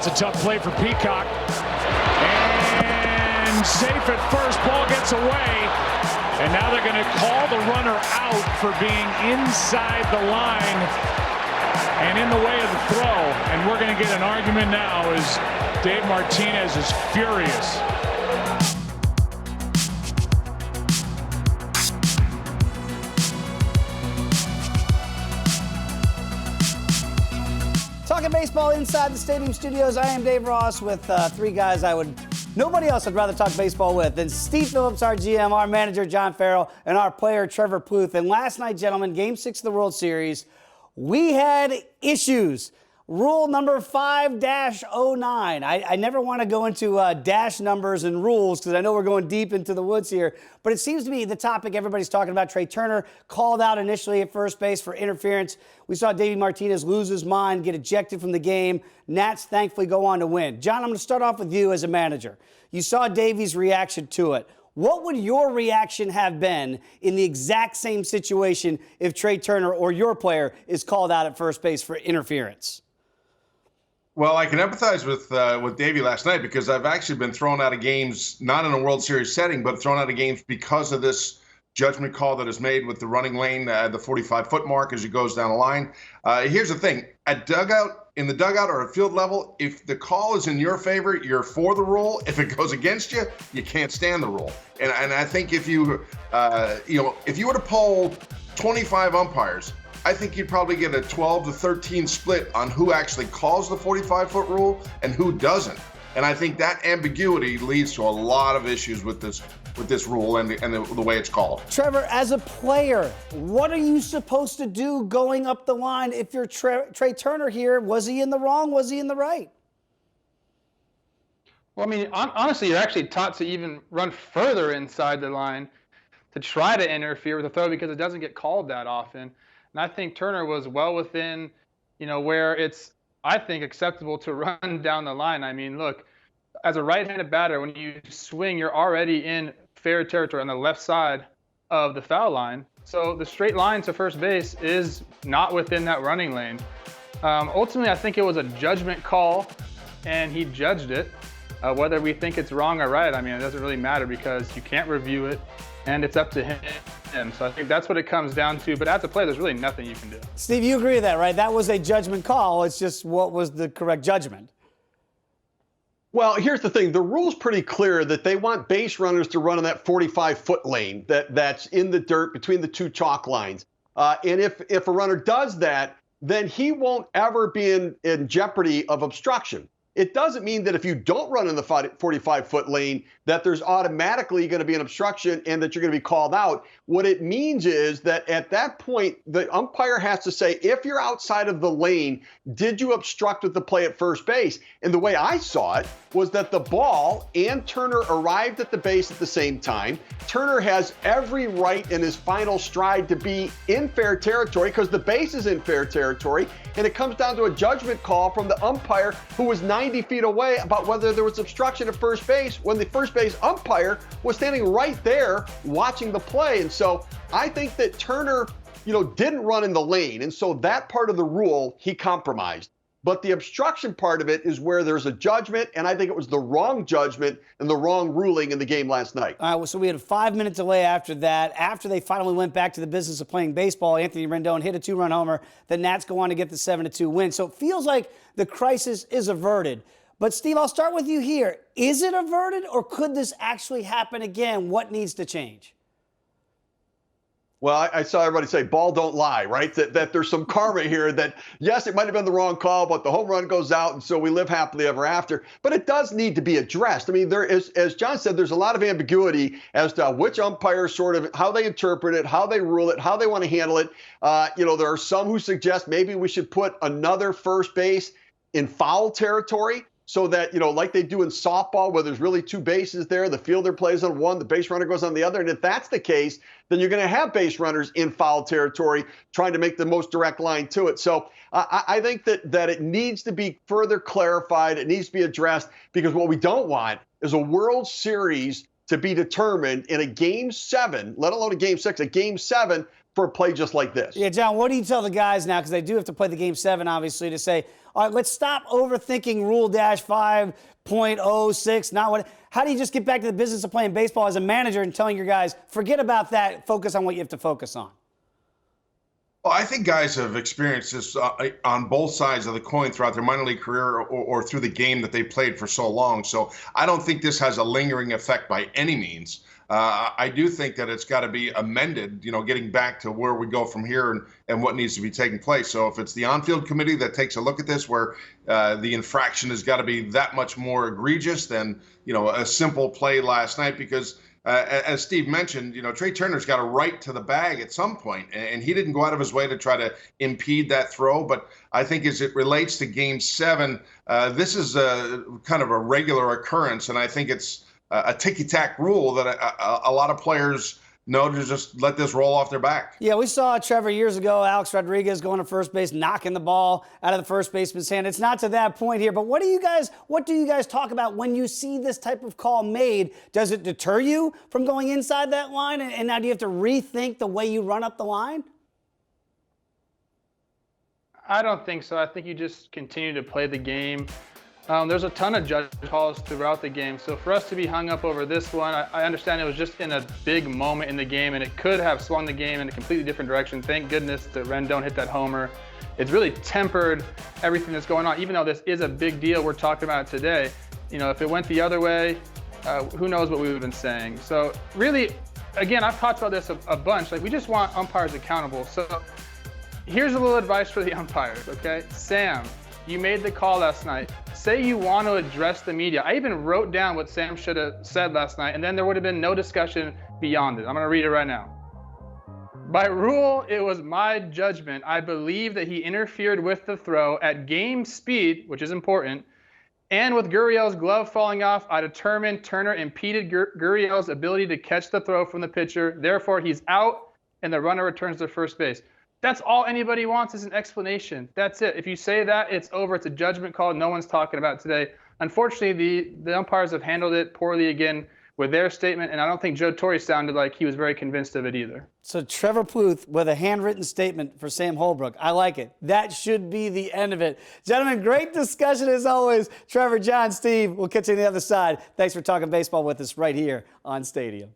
That's a tough play for Peacock. And safe at first. Ball gets away. And now they're going to call the runner out for being inside the line and in the way of the throw. And we're going to get an argument now as Dave Martinez is furious. Talking baseball inside the stadium studios. I am Dave Ross with three guys nobody else I'd rather talk baseball with than Steve Phillips, our GM, our manager, John Farrell, and our player, Trevor Plouffe. And last night, gentlemen, Game 6 of the World Series, we had issues. Rule number 5-09. I never want to go into dash numbers and rules because I know we're going deep into the woods here, but it seems to be the topic everybody's talking about. Trey Turner called out initially at first base for interference. We saw Davey Martinez lose his mind, get ejected from the game. Nats thankfully go on to win. John, I'm going to start off with you as a manager. You saw Davey's reaction to it. What would your reaction have been in the exact same situation if Trey Turner or your player is called out at first base for interference? Well, I can empathize with Davey last night because I've actually been thrown out of games, not in a World Series setting, but thrown out of games because of this judgment call that is made with the running lane, the 45-foot mark as he goes down the line. Here's the thing. In the dugout or at field level, if the call is in your favor, you're for the rule. If it goes against you, you can't stand the rule. And I think if you were to poll 25 umpires, I think you'd probably get a 12 to 13 split on who actually calls the 45-foot rule and who doesn't. And I think that ambiguity leads to a lot of issues with this rule and the way it's called. Trevor, as a player, what are you supposed to do going up the line if you're Trey Turner here? Was he in the wrong? Was he in the right? Well, I mean, honestly, you're actually taught to even run further inside the line to try to interfere with the throw because it doesn't get called that often. And I think Turner was well within, where it's, I think, acceptable to run down the line. I mean, look, as a right-handed batter, when you swing, you're already in fair territory on the left side of the foul line. So the straight line to first base is not within that running lane. Ultimately, I think it was a judgment call, and he judged it. Whether we think it's wrong or right, I mean, it doesn't really matter because you can't review it, and it's up to him. So I think that's what it comes down to. But as a player, there's really nothing you can do. Steve, you agree with that, right? That was a judgment call. It's just what was the correct judgment. Well, here's the thing. The rule's pretty clear that they want base runners to run in that 45-foot lane that's in the dirt between the two chalk lines. And if a runner does that, then he won't ever be in jeopardy of obstruction. It doesn't mean that if you don't run in the 45-foot lane that there's automatically going to be an obstruction and that you're going to be called out. What it means is that at that point, the umpire has to say, if you're outside of the lane, did you obstruct with the play at first base? And the way I saw it was that the ball and Turner arrived at the base at the same time. Turner has every right in his final stride to be in fair territory because the base is in fair territory. And it comes down to a judgment call from the umpire who was 90 feet away about whether there was obstruction at first base when the first base umpire was standing right there watching the play. And so I think that Turner, didn't run in the lane. And so that part of the rule, he compromised. But the obstruction part of it is where there's a judgment, and I think it was the wrong judgment and the wrong ruling in the game last night. All right, well, so we had a 5-minute delay after that. After they finally went back to the business of playing baseball, Anthony Rendon hit a 2-run homer. The Nats go on to get the 7-2 win. So it feels like the crisis is averted. But, Steve, I'll start with you here. Is it averted, or could this actually happen again? What needs to change? Well, I saw everybody say, ball don't lie, right? That there's some karma here that, yes, it might have been the wrong call, but the home run goes out, and so we live happily ever after. But it does need to be addressed. I mean, there is, as John said, there's a lot of ambiguity as to which umpires sort of, how they interpret it, how they rule it, how they want to handle it. There are some who suggest maybe we should put another first base in foul territory. So that, like they do in softball, where there's really two bases there, the fielder plays on one, the base runner goes on the other. And if that's the case, then you're going to have base runners in foul territory trying to make the most direct line to it. So I think that it needs to be further clarified. It needs to be addressed, because what we don't want is a World Series to be determined in a Game 7, let alone a Game 6, a Game 7 for a play just like this. Yeah, John, what do you tell the guys now, because they do have to play the Game 7, obviously, to say, all right, let's stop overthinking Rule-5.06, not what. How do you just get back to the business of playing baseball as a manager and telling your guys, forget about that, focus on what you have to focus on? Well, I think guys have experienced this on both sides of the coin throughout their minor league career or through the game that they played for so long. So I don't think this has a lingering effect by any means. I do think that it's got to be amended, getting back to where we go from here and what needs to be taking place. So if it's the on-field committee that takes a look at this, where the infraction has got to be that much more egregious than, a simple play last night, because as Steve mentioned, Trey Turner's got a right to the bag at some point, and he didn't go out of his way to try to impede that throw. But I think as it relates to Game 7, this is kind of a regular occurrence, and I think it's a ticky-tack rule that a lot of players know to just let this roll off their back. Yeah, we saw Trevor years ago, Alex Rodriguez going to first base, knocking the ball out of the first baseman's hand. It's not to that point here, but what do you guys talk about when you see this type of call made? Does it deter you from going inside that line, and now do you have to rethink the way you run up the line? I don't think so. I think you just continue to play the game. There's a ton of judge calls throughout the game. So for us to be hung up over this one, I understand it was just in a big moment in the game, and it could have swung the game in a completely different direction. Thank goodness that Rendon hit that homer. It's really tempered everything that's going on, even though this is a big deal. We're talking about it today. If it went the other way, who knows what we would have been saying. So really, again, I've talked about this a bunch. We just want umpires accountable. So here's a little advice for the umpires, okay? Sam, you made the call last night. Say you want to address the media. I even wrote down what Sam should have said last night, and then there would have been no discussion beyond it. I'm going to read it right now. By rule, it was my judgment. I believe that he interfered with the throw at game speed, which is important, and with Gurriel's glove falling off, I determined Turner impeded Gurriel's ability to catch the throw from the pitcher. Therefore, he's out, and the runner returns to first base. That's all anybody wants is an explanation. That's it. If you say that, it's over. It's a judgment call. No one's talking about it today. Unfortunately, the umpires have handled it poorly again with their statement, and I don't think Joe Torre sounded like he was very convinced of it either. So Trevor Plouffe with a handwritten statement for Sam Holbrook. I like it. That should be the end of it. Gentlemen, great discussion as always. Trevor, John, Steve, we'll catch you on the other side. Thanks for talking baseball with us right here on Stadium.